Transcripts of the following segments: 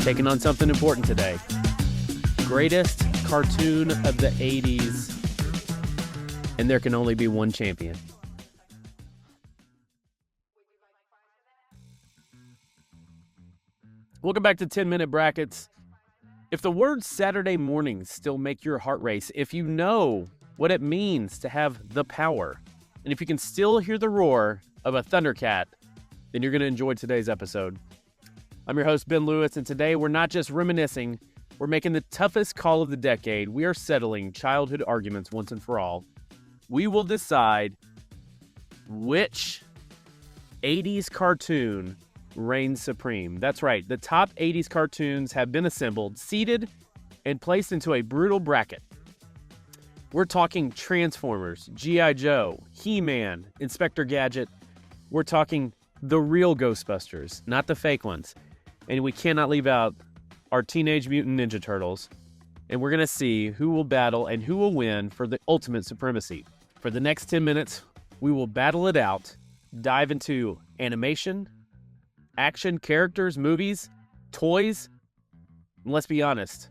taking on something important today. Greatest cartoon of the 80s, and there can only be one champion. Welcome back to 10-Minute Brackets. If the words Saturday mornings still make your heart race, if you know what it means to have the power, and if you can still hear the roar of a Thundercat, then you're going to enjoy today's episode. I'm your host, Ben Lewis, and today we're not just reminiscing, we're making the toughest call of the decade. We are settling childhood arguments once and for all. We will decide which 80s cartoon reigns supreme. That's right, the top 80s cartoons have been assembled, seeded, and placed into a brutal bracket. We're talking Transformers, G.I. Joe, He-Man, Inspector Gadget. We're talking the real Ghostbusters, not the fake ones. And we cannot leave out our Teenage Mutant Ninja Turtles. And we're going to see who will battle and who will win for the ultimate supremacy. For the next 10 minutes, we will battle it out, dive into animation, action, characters, movies, toys. And let's be honest,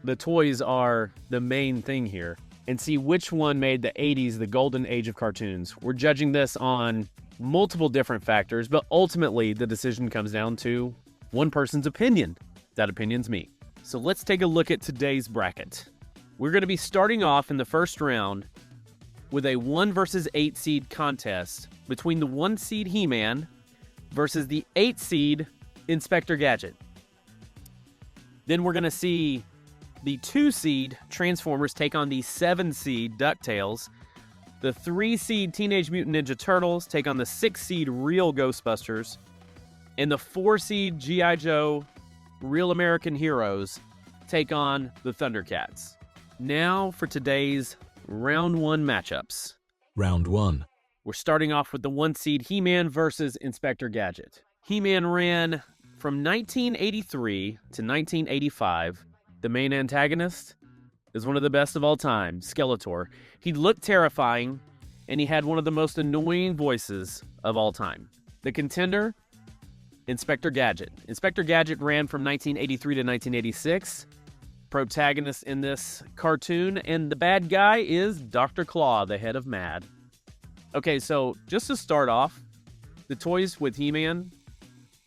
the toys are the main thing here. And see which one made the 80s the golden age of cartoons. We're judging this on multiple different factors, but ultimately the decision comes down to one person's opinion. That opinion's me. So let's take a look at today's bracket. We're going to be starting off in the first round with a 1 versus 8 seed contest between the 1 seed He-Man versus the 8 seed Inspector Gadget. Then we're going to see the 2 seed Transformers take on the 7 seed DuckTales. The 3 seed Teenage Mutant Ninja Turtles take on the 6 seed Real Ghostbusters. And the 4 seed G.I. Joe Real American Heroes take on the Thundercats. Now for today's round 1 matchups. Round 1. We're starting off with the 1 seed He-Man versus Inspector Gadget. He-Man ran from 1983 to 1985. The main antagonist is one of the best of all time, Skeletor. He looked terrifying, and he had one of the most annoying voices of all time. The contender, Inspector Gadget. Inspector Gadget ran from 1983 to 1986. Protagonist in this cartoon, and the bad guy is Dr. Claw, the head of MAD. Okay, so just to start off, the toys with He-Man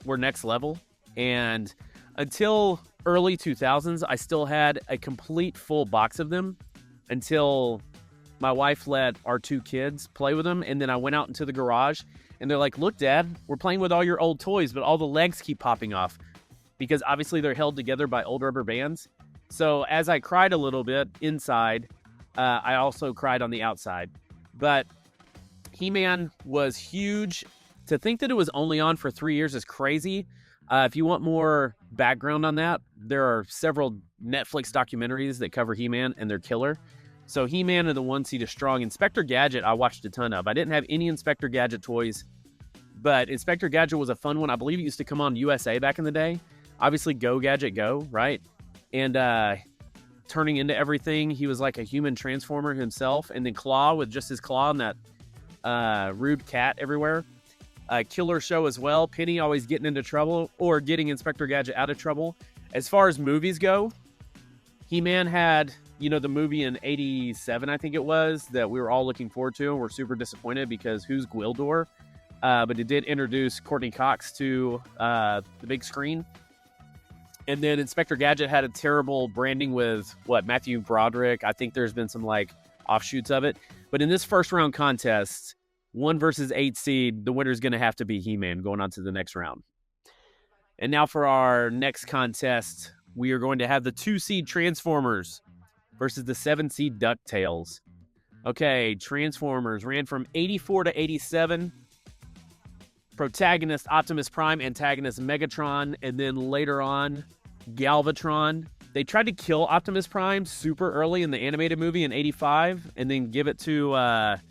were next level, and until early 2000s, I still had a complete full box of them until my wife let our 2 kids play with them, and then I went out into the garage, and they're like, "Look, Dad, we're playing with all your old toys, but all the legs keep popping off," because obviously they're held together by old rubber bands. So as I cried a little bit inside, I also cried on the outside. But He-Man was huge. To think that it was only on for 3 years is crazy. If you want more background on that, there are several Netflix documentaries that cover He-Man, and they're killer. So He-Man and the 1 seed is strong. Inspector Gadget, I watched a ton of. I didn't have any Inspector Gadget toys, but Inspector Gadget was a fun one. I believe it used to come on USA back in the day. Obviously, Go Gadget Go, right? And turning into everything, he was like a human transformer himself. And then Claw with just his claw and that rude cat everywhere. Killer show as well. Penny always getting into trouble or getting Inspector Gadget out of trouble. As far as movies go, He-Man had, the movie in 87, I think it was, that we were all looking forward to, and we're super disappointed because who's Gwildor? But it did introduce Courtney Cox to the big screen. And then Inspector Gadget had a terrible branding with, Matthew Broderick. I think there's been some, offshoots of it. But in this first round contest, 1 versus 8 seed, the winner is going to have to be He-Man going on to the next round. And now for our next contest, we are going to have the 2 seed Transformers versus the 7 seed DuckTales. Okay, Transformers ran from 84 to 87. Protagonist Optimus Prime, antagonist Megatron, and then later on Galvatron. They tried to kill Optimus Prime super early in the animated movie in 85 and then give it to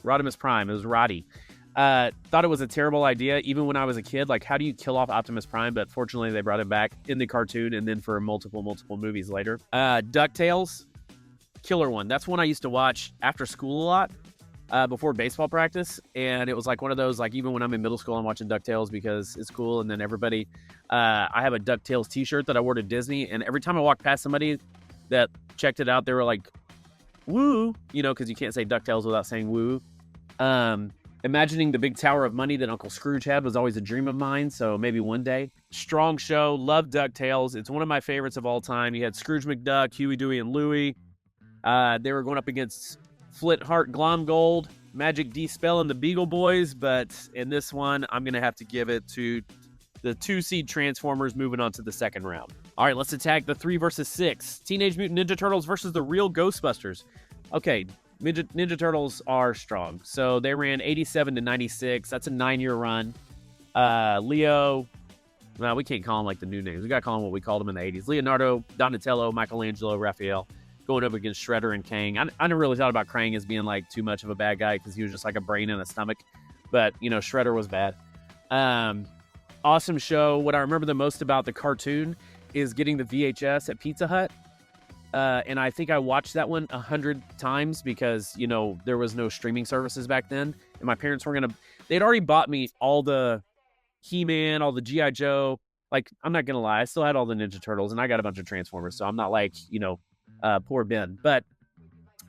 Rodimus Prime. It was Roddy. Thought it was a terrible idea, even when I was a kid. Like, how do you kill off Optimus Prime? But fortunately, they brought him back in the cartoon and then for multiple movies later. DuckTales, killer one. That's one I used to watch after school a lot. before baseball practice, and it was like one of those, like, even when I'm in middle school, I'm watching DuckTales because it's cool, and then everybody, I have a DuckTales t-shirt that I wore to Disney, and every time I walked past somebody that checked it out, they were like, woo, you know, because you can't say DuckTales without saying woo. Imagining the big tower of money that Uncle Scrooge had was always a dream of mine, so maybe one day. Strong show, love DuckTales. It's one of my favorites of all time. You had Scrooge McDuck, Huey, Dewey, and Louie. They were going up against Flit Heart, Glomgold, Magic D-Spell, and the Beagle Boys, but in this one, I'm going to have to give it to the 2-seed Transformers moving on to the second round. All right, let's attack the 3 versus 6. Teenage Mutant Ninja Turtles versus the Real Ghostbusters. Okay, Ninja Turtles are strong. So they ran 87 to 96. That's a 9-year run. Leo, well, we can't call them like the new names. We got to call them what we called them in the 80s. Leonardo, Donatello, Michelangelo, Raphael, going up against Shredder and Kang. I never really thought about Krang as being like too much of a bad guy because he was just like a brain and a stomach. But, you know, Shredder was bad. Awesome show. What I remember the most about the cartoon is getting the VHS at Pizza Hut. And I think I watched that one 100 times because, you know, there was no streaming services back then. And my parents weren't going to... They'd already bought me all the He-Man, all the G.I. Joe. Like, I'm not going to lie. I still had all the Ninja Turtles, and I got a bunch of Transformers. So I'm not like, you know, poor Ben. But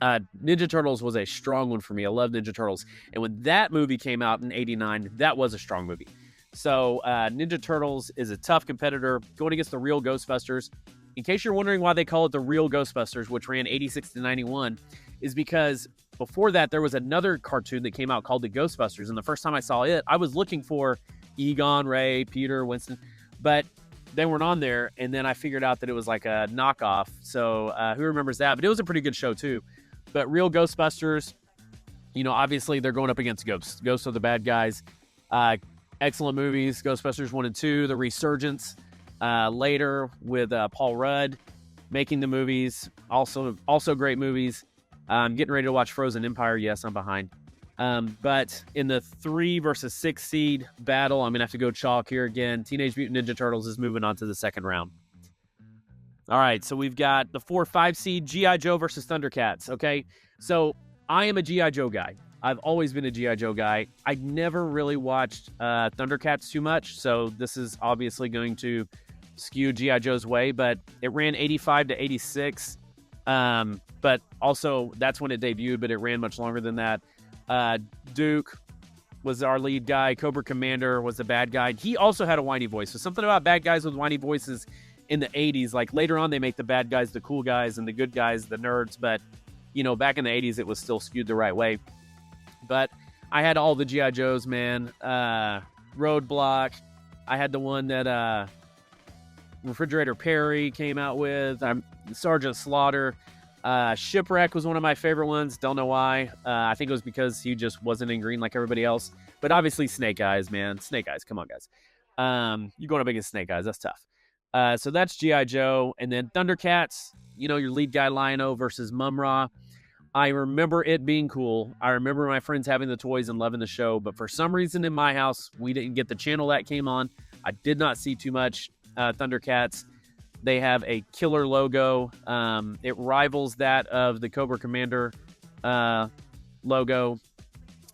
Ninja Turtles was a strong one for me. I love Ninja Turtles. And when that movie came out in 89, that was a strong movie. So Ninja Turtles is a tough competitor going against the Real Ghostbusters. In case you're wondering why they call it the Real Ghostbusters, which ran 86 to 91, is because before that, there was another cartoon that came out called the Ghostbusters. And the first time I saw it, I was looking for Egon, Ray, Peter, Winston, but they weren't on there. And then I figured out that it was like a knockoff. So who remembers that? But it was a pretty good show too. But Real Ghostbusters, you know, obviously they're going up against ghosts. Ghosts are the bad guys. Excellent movies, Ghostbusters 1 and 2, The Resurgence. Later with Paul Rudd making the movies. Also great movies. Getting ready to watch Frozen Empire. Yes, I'm behind. But in the 3 versus 6 seed battle, I'm going to have to go chalk here again. Teenage Mutant Ninja Turtles is moving on to the second round. All right, so we've got the 4-5 seed G.I. Joe versus Thundercats. Okay, so I am a G.I. Joe guy. I've always been a G.I. Joe guy. I never really watched Thundercats too much, so this is obviously going to skew G.I. Joe's way, but it ran 85 to 86. But also, that's when it debuted, but it ran much longer than that. Duke was our lead guy. Cobra Commander was the bad guy. He also had a whiny voice. So something about bad guys with whiny voices in the 80s. Like later on, they make the bad guys the cool guys and the good guys the nerds. But, you know, back in the 80s, it was still skewed the right way. But I had all the G.I. Joes, man. Roadblock. I had the one that Refrigerator Perry came out with. Sergeant Slaughter. Shipwreck was one of my favorite ones. Don't know why. I think it was because he just wasn't in green like everybody else. But obviously Snake Eyes, man. Snake Eyes. Come on, guys. You're going up against Snake Eyes. That's tough. So that's G.I. Joe. And then Thundercats. You know, your lead guy Lion-O versus Mum-Ra. I remember it being cool. I remember my friends having the toys and loving the show. But for some reason in my house, we didn't get the channel that came on. I did not see too much Thundercats. They have a killer logo. It rivals that of the Cobra Commander logo.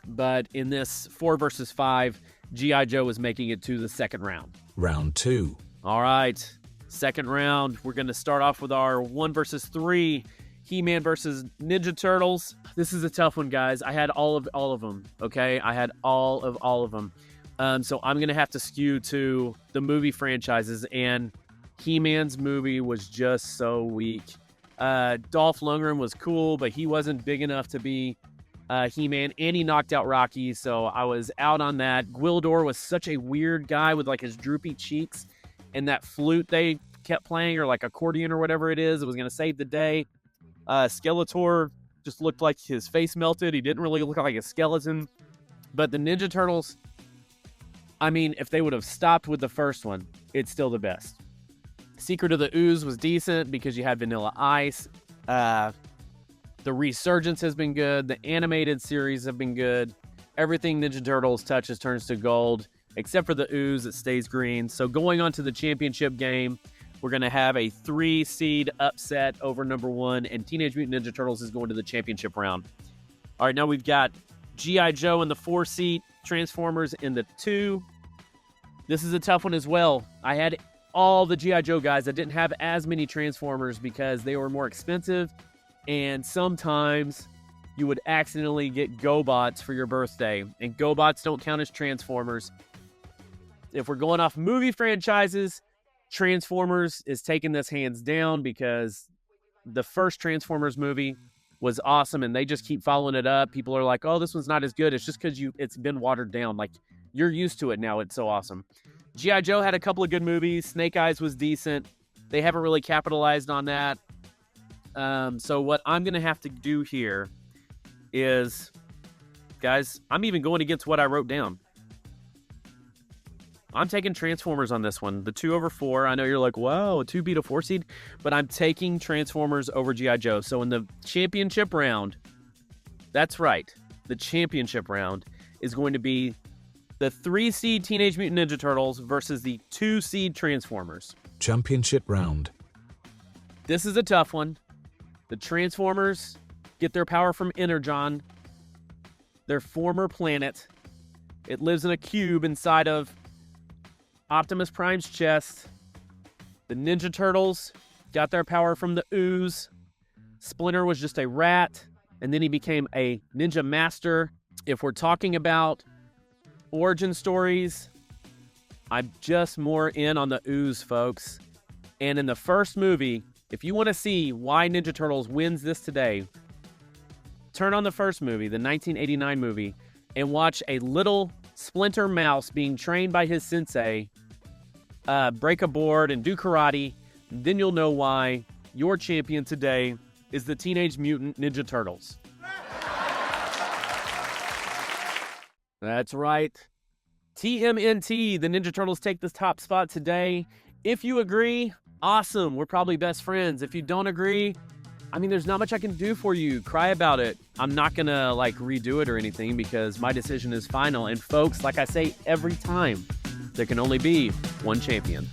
But in this 4 versus 5, G.I. Joe is making it to the second round. Round 2. All right. Second round. We're going to start off with our 1 versus 3. He-Man versus Ninja Turtles. This is a tough one, guys. I had all of them, okay? I had all of them. So I'm going to have to skew to the movie franchises, and He-Man's movie was just so weak. Dolph Lundgren was cool, but he wasn't big enough to be He-Man, and he knocked out Rocky, so I was out on that. Gwildor was such a weird guy with like his droopy cheeks, and that flute they kept playing, or like accordion or whatever it is, it was going to save the day. Skeletor just looked like his face melted. He didn't really look like a skeleton. But the Ninja Turtles, I mean, if they would have stopped with the first one, it's still the best. Secret of the Ooze was decent because you had Vanilla Ice. The Resurgence has been good. The animated series have been good. Everything Ninja Turtles touches turns to gold, except for the Ooze that stays green. So going on to the championship game, we're going to have a 3-seed upset over number 1, and Teenage Mutant Ninja Turtles is going to the championship round. All right, now we've got G.I. Joe in the 4-seat, Transformers in the 2. This is a tough one as well. I had all the G.I. Joe guys. I didn't have as many Transformers because they were more expensive, and sometimes you would accidentally get GoBots for your birthday, and GoBots don't count as Transformers. If we're going off movie franchises, Transformers is taking this hands down because the first Transformers movie was awesome, and they just keep following it up. People are like, oh, this one's not as good. It's just because it's been watered down. Like, you're used to it now. It's so awesome. G.I. Joe had a couple of good movies. Snake Eyes was decent. They haven't really capitalized on that. So what I'm going to have to do here is, guys, I'm even going against what I wrote down. I'm taking Transformers on this one. The 2/4. I know you're like, wow, a 2 beat a 4 seed, but I'm taking Transformers over G.I. Joe. So in the championship round, that's right, the championship round is going to be the 3-seed Teenage Mutant Ninja Turtles versus the 2-seed Transformers. Championship round. This is a tough one. The Transformers get their power from Energon, their former planet. It lives in a cube inside of Optimus Prime's chest. The Ninja Turtles got their power from the ooze. Splinter was just a rat, and then he became a ninja master. If we're talking about origin stories, I'm just more in on the ooze, folks. And in the first movie, if you want to see why Ninja Turtles wins this today, turn on the first movie, the 1989 movie, and watch a little Splinter mouse being trained by his sensei break a board and do karate. Then you'll know why your champion today is the Teenage Mutant Ninja Turtles. That's right. TMNT, the Ninja Turtles take the top spot today. If you agree, awesome. We're probably best friends. If you don't agree, I mean, there's not much I can do for you. Cry about it. I'm not going to redo it or anything because my decision is final. And folks, like I say every time, there can only be one champion.